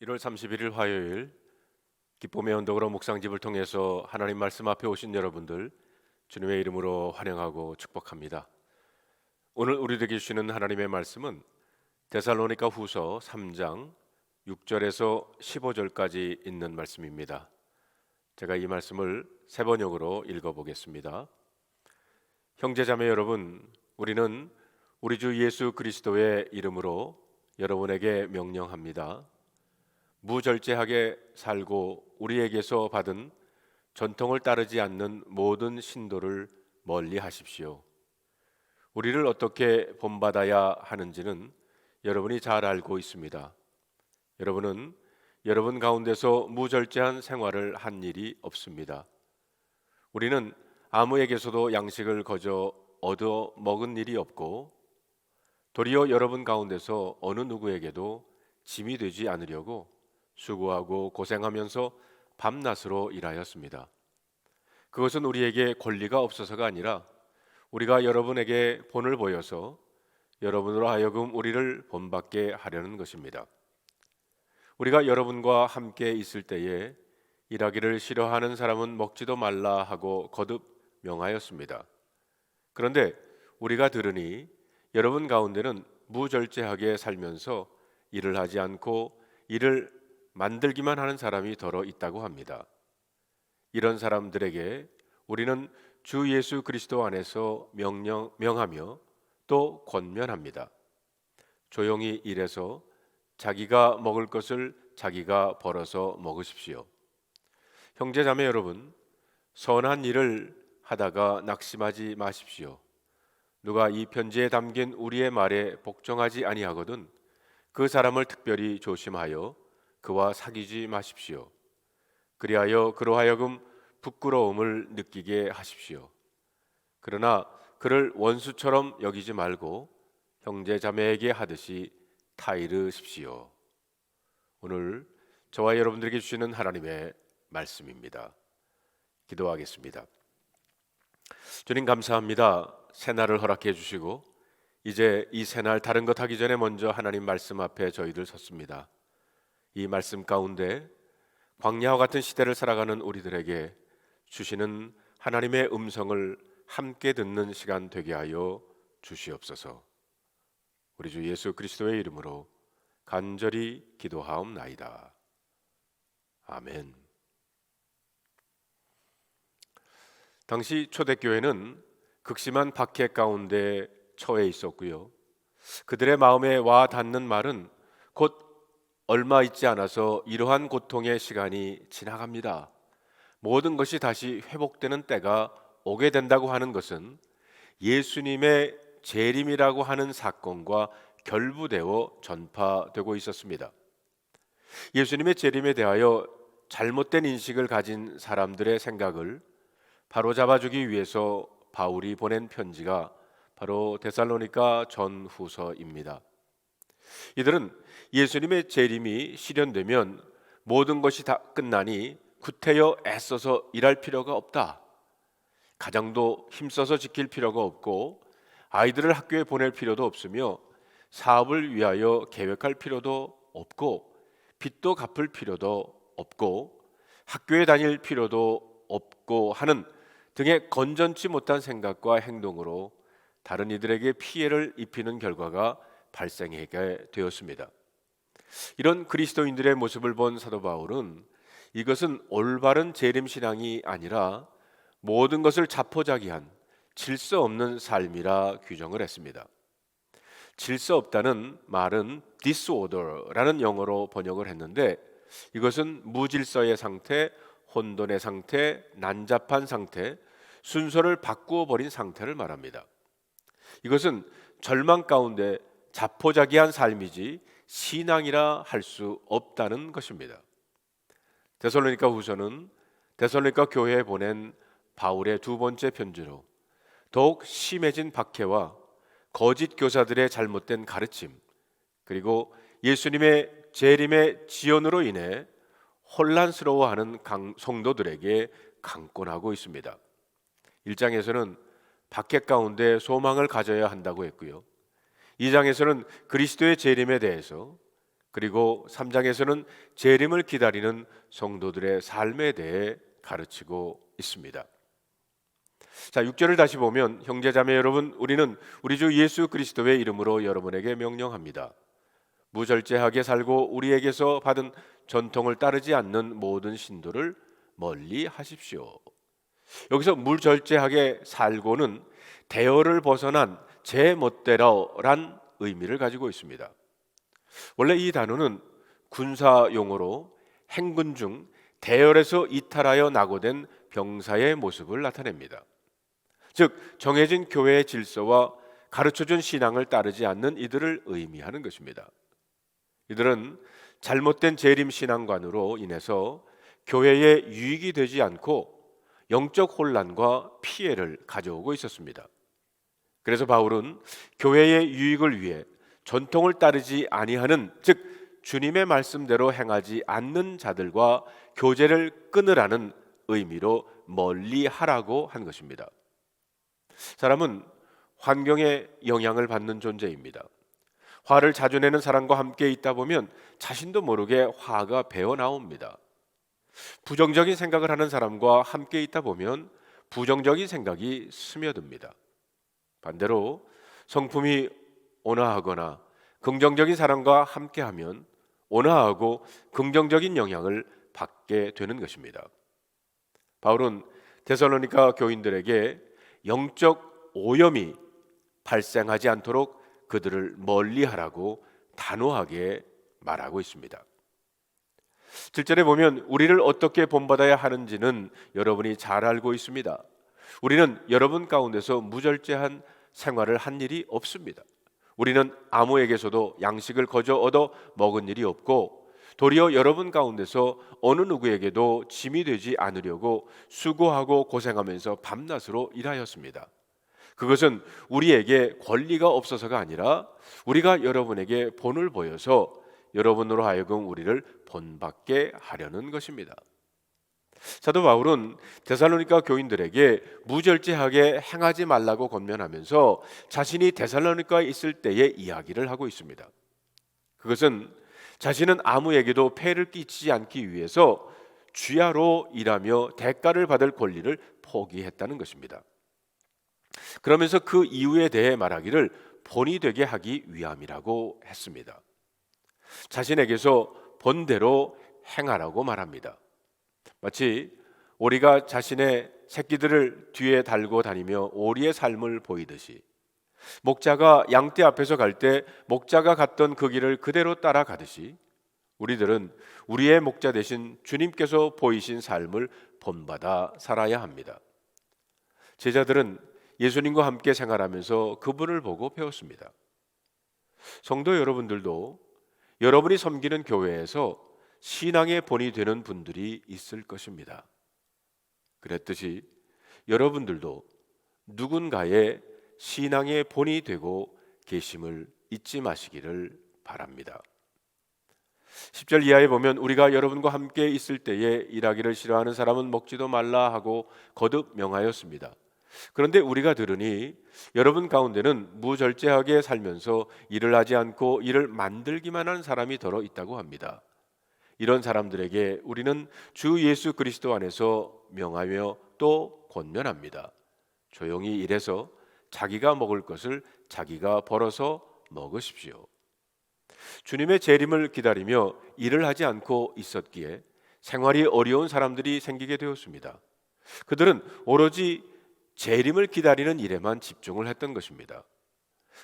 1월 31일 화요일 기쁨의 언덕으로 묵상집을 통해서 하나님 말씀 앞에 오신 여러분들 주님의 이름으로 환영하고 축복합니다. 오늘 우리에게 주시는 하나님의 말씀은 데살로니가 후서 3장 6절에서 15절까지 있는 말씀입니다. 제가 이 말씀을 세 번역으로 읽어보겠습니다. 형제자매 여러분, 우리는 우리 주 예수 그리스도의 이름으로 여러분에게 명령합니다. 무절제하게 살고 우리에게서 받은 전통을 따르지 않는 모든 신도를 멀리 하십시오. 우리를 어떻게 본받아야 하는지는 여러분이 잘 알고 있습니다. 여러분은 여러분 가운데서 무절제한 생활을 한 일이 없습니다. 우리는 아무에게서도 양식을 거저 얻어 먹은 일이 없고 도리어 여러분 가운데서 어느 누구에게도 짐이 되지 않으려고 수고하고 고생하면서 밤낮으로 일하였습니다. 그것은 우리에게 권리가 없어서가 아니라 우리가 여러분에게 본을 보여서 여러분으로 하여금 우리를 본받게 하려는 것입니다. 우리가 여러분과 함께 있을 때에 일하기를 싫어하는 사람은 먹지도 말라 하고 거듭 명하였습니다. 그런데 우리가 들으니 여러분 가운데는 무절제하게 살면서 일을 하지 않고 일을 만들기만 하는 사람이 더러 있다고 합니다. 이런 사람들에게 우리는 주 예수 그리스도 안에서 명하며 또 권면합니다. 조용히 일해서 자기가 먹을 것을 자기가 벌어서 먹으십시오. 형제자매 여러분, 선한 일을 하다가 낙심하지 마십시오. 누가 이 편지에 담긴 우리의 말에 복종하지 아니하거든 그 사람을 특별히 조심하여 그와 사귀지 마십시오. 그리하여 그로 하여금 부끄러움을 느끼게 하십시오. 그러나 그를 원수처럼 여기지 말고 형제 자매에게 하듯이 타이르십시오. 오늘 저와 여러분들에게 주시는 하나님의 말씀입니다. 기도하겠습니다. 주님 감사합니다. 새날을 허락해 주시고 이제 이 새날 다른 것 하기 전에 먼저 하나님 말씀 앞에 저희들 섰습니다. 이 말씀 가운데 광야와 같은 시대를 살아가는 우리들에게 주시는 하나님의 음성을 함께 듣는 시간 되게 하여 주시옵소서. 우리 주 예수 그리스도의 이름으로 간절히 기도하옵나이다. 아멘. 당시 초대교회는 극심한 박해 가운데 처해 있었고요. 그들의 마음에 와 닿는 말은 곧 얼마 있지 않아서 이러한 고통의 시간이 지나갑니다. 모든 것이 다시 회복되는 때가 오게 된다고 하는 것은 예수님의 재림이라고 하는 사건과 결부되어 전파되고 있었습니다. 예수님의 재림에 대하여 잘못된 인식을 가진 사람들의 생각을 바로잡아주기 위해서 바울이 보낸 편지가 바로 데살로니가 전후서입니다. 이들은 예수님의 재림이 실현되면 모든 것이 다 끝나니 구태여 애써서 일할 필요가 없다. 가정도 힘써서 지킬 필요가 없고 아이들을 학교에 보낼 필요도 없으며 사업을 위하여 계획할 필요도 없고 빚도 갚을 필요도 없고 학교에 다닐 필요도 없고 하는 등의 건전치 못한 생각과 행동으로 다른 이들에게 피해를 입히는 결과가 발생하게 되었습니다. 이런 그리스도인들의 모습을 본 사도 바울은 이것은 올바른 재림신앙이 아니라 모든 것을 자포자기한 질서 없는 삶이라 규정을 했습니다. 질서 없다는 말은 disorder라는 영어로 번역을 했는데 이것은 무질서의 상태, 혼돈의 상태, 난잡한 상태, 순서를 바꾸어 버린 상태를 말합니다. 이것은 절망 가운데 자포자기한 삶이지 신앙이라 할 수 없다는 것입니다. 데살로니가 후서는 데살로니가 교회에 보낸 바울의 두 번째 편지로 더욱 심해진 박해와 거짓 교사들의 잘못된 가르침 그리고 예수님의 재림의 지연으로 인해 혼란스러워하는 성도들에게 강권하고 있습니다. 1장에서는 박해 가운데 소망을 가져야 한다고 했고요. 2장에서는 그리스도의 재림에 대해서 그리고 3장에서는 재림을 기다리는 성도들의 삶에 대해 가르치고 있습니다. 자, 6절을 다시 보면 형제자매 여러분, 우리는 우리 주 예수 그리스도의 이름으로 여러분에게 명령합니다. 무절제하게 살고 우리에게서 받은 전통을 따르지 않는 모든 신도를 멀리 하십시오. 여기서 무절제하게 살고는 대열을 벗어난 제 멋대로란 의미를 가지고 있습니다. 원래 이 단어는 군사 용어로 행군 중 대열에서 이탈하여 낙오된 병사의 모습을 나타냅니다. 즉 정해진 교회의 질서와 가르쳐준 신앙을 따르지 않는 이들을 의미하는 것입니다. 이들은 잘못된 재림 신앙관으로 인해서 교회에 유익이 되지 않고 영적 혼란과 피해를 가져오고 있었습니다. 그래서 바울은 교회의 유익을 위해 전통을 따르지 아니하는, 즉 주님의 말씀대로 행하지 않는 자들과 교제를 끊으라는 의미로 멀리 하라고 한 것입니다. 사람은 환경에 영향을 받는 존재입니다. 화를 자주 내는 사람과 함께 있다 보면 자신도 모르게 화가 배어 나옵니다. 부정적인 생각을 하는 사람과 함께 있다 보면 부정적인 생각이 스며듭니다. 반대로 성품이 온화하거나 긍정적인 사람과 함께하면 온화하고 긍정적인 영향을 받게 되는 것입니다. 바울은 데살로니가 교인들에게 영적 오염이 발생하지 않도록 그들을 멀리하라고 단호하게 말하고 있습니다. 7절에 보면 우리를 어떻게 본받아야 하는지는 여러분이 잘 알고 있습니다. 우리는 여러분 가운데서 무절제한 생활을 한 일이 없습니다. 우리는 아무에게서도 양식을 거저 얻어 먹은 일이 없고 도리어 여러분 가운데서 어느 누구에게도 짐이 되지 않으려고 수고하고 고생하면서 밤낮으로 일하였습니다. 그것은 우리에게 권리가 없어서가 아니라 우리가 여러분에게 본을 보여서 여러분으로 하여금 우리를 본받게 하려는 것입니다. 사도 바울은 데살로니가 교인들에게 무절제하게 행하지 말라고 권면하면서 자신이 데살로니가에 있을 때의 이야기를 하고 있습니다. 그것은 자신은 아무에게도 폐를 끼치지 않기 위해서 주야로 일하며 대가를 받을 권리를 포기했다는 것입니다. 그러면서 그 이유에 대해 말하기를 본이 되게 하기 위함이라고 했습니다. 자신에게서 본대로 행하라고 말합니다. 마치 오리가 자신의 새끼들을 뒤에 달고 다니며 오리의 삶을 보이듯이 목자가 양떼 앞에서 갈 때 목자가 갔던 그 길을 그대로 따라가듯이 우리들은 우리의 목자 대신 주님께서 보이신 삶을 본받아 살아야 합니다. 제자들은 예수님과 함께 생활하면서 그분을 보고 배웠습니다. 성도 여러분들도 여러분이 섬기는 교회에서 신앙의 본이 되는 분들이 있을 것입니다. 그랬듯이 여러분들도 누군가의 신앙의 본이 되고 계심을 잊지 마시기를 바랍니다. 10절 이하에 보면 우리가 여러분과 함께 있을 때에 일하기를 싫어하는 사람은 먹지도 말라 하고 거듭 명하였습니다. 그런데 우리가 들으니 여러분 가운데는 무절제하게 살면서 일을 하지 않고 일을 만들기만 하는 사람이 더러 있다고 합니다. 이런 사람들에게 우리는 주 예수 그리스도 안에서 명하며 또 권면합니다. 조용히 일해서 자기가 먹을 것을 자기가 벌어서 먹으십시오. 주님의 재림을 기다리며 일을 하지 않고 있었기에 생활이 어려운 사람들이 생기게 되었습니다. 그들은 오로지 재림을 기다리는 일에만 집중을 했던 것입니다.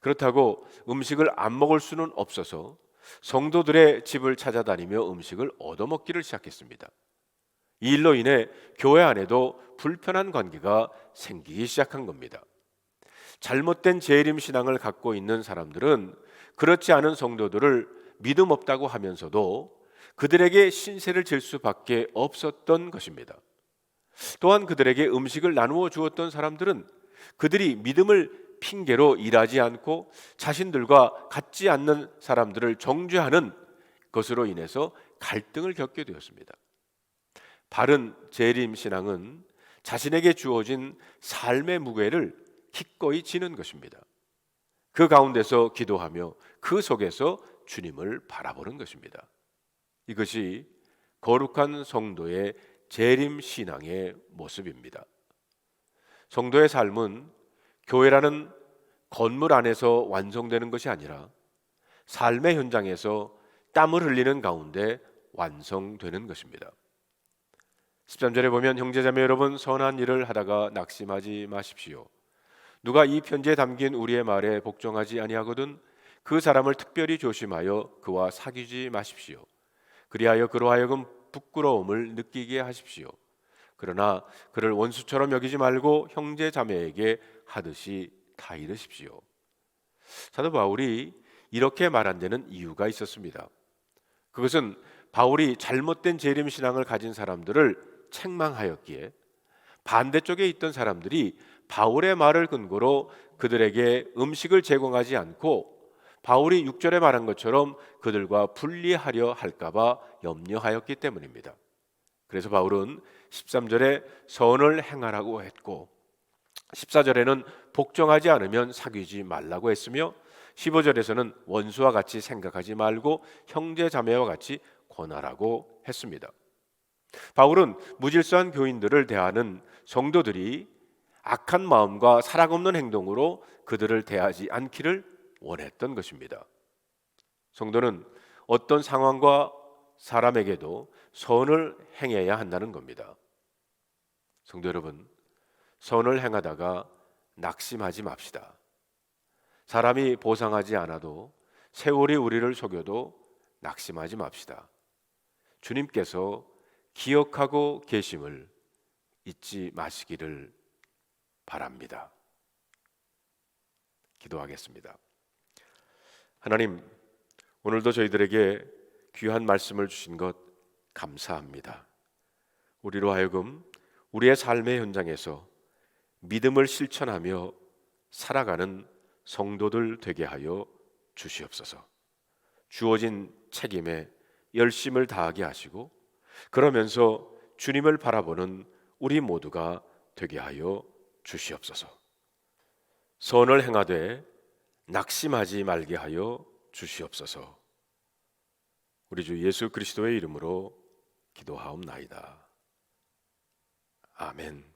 그렇다고 음식을 안 먹을 수는 없어서 성도들의 집을 찾아다니며 음식을 얻어먹기를 시작했습니다. 이 일로 인해 교회 안에도 불편한 관계가 생기기 시작한 겁니다. 잘못된 재림 신앙을 갖고 있는 사람들은 그렇지 않은 성도들을 믿음 없다고 하면서도 그들에게 신세를 질 수밖에 없었던 것입니다. 또한 그들에게 음식을 나누어 주었던 사람들은 그들이 믿음을 핑계로 일하지 않고 자신들과 같지 않는 사람들을 정죄하는 것으로 인해서 갈등을 겪게 되었습니다. 바른 재림 신앙은 자신에게 주어진 삶의 무게를 기꺼이 지는 것입니다. 그 가운데서 기도하며 그 속에서 주님을 바라보는 것입니다. 이것이 거룩한 성도의 재림 신앙의 모습입니다. 성도의 삶은 교회라는 건물 안에서 완성되는 것이 아니라 삶의 현장에서 땀을 흘리는 가운데 완성되는 것입니다. 13절에 보면 형제자매 여러분, 선한 일을 하다가 낙심하지 마십시오. 누가 이 편지에 담긴 우리의 말에 복종하지 아니하거든 그 사람을 특별히 조심하여 그와 사귀지 마십시오. 그리하여 그로 하여금 부끄러움을 느끼게 하십시오. 그러나 그를 원수처럼 여기지 말고 형제자매에게 하듯이 다 이르십시오. 사도 바울이 이렇게 말한 데는 이유가 있었습니다. 그것은 바울이 잘못된 재림 신앙을 가진 사람들을 책망하였기에 반대쪽에 있던 사람들이 바울의 말을 근거로 그들에게 음식을 제공하지 않고 바울이 6절에 말한 것처럼 그들과 분리하려 할까봐 염려하였기 때문입니다. 그래서 바울은 13절에 선을 행하라고 했고 14절에는 복종하지 않으면 사귀지 말라고 했으며 15절에서는 원수와 같이 생각하지 말고 형제 자매와 같이 권하라고 했습니다. 바울은 무질서한 교인들을 대하는 성도들이 악한 마음과 사랑 없는 행동으로 그들을 대하지 않기를 원했던 것입니다. 성도는 어떤 상황과 사람에게도 선을 행해야 한다는 겁니다. 성도 여러분, 선을 행하다가 낙심하지 맙시다. 사람이 보상하지 않아도 세월이 우리를 속여도 낙심하지 맙시다. 주님께서 기억하고 계심을 잊지 마시기를 바랍니다. 기도하겠습니다. 하나님, 오늘도 저희들에게 귀한 말씀을 주신 것 감사합니다. 우리로 하여금 우리의 삶의 현장에서 믿음을 실천하며 살아가는 성도들 되게 하여 주시옵소서. 주어진 책임에 열심을 다하게 하시고 그러면서 주님을 바라보는 우리 모두가 되게 하여 주시옵소서. 선을 행하되 낙심하지 말게 하여 주시옵소서. 우리 주 예수 그리스도의 이름으로 기도하옵나이다. 아멘.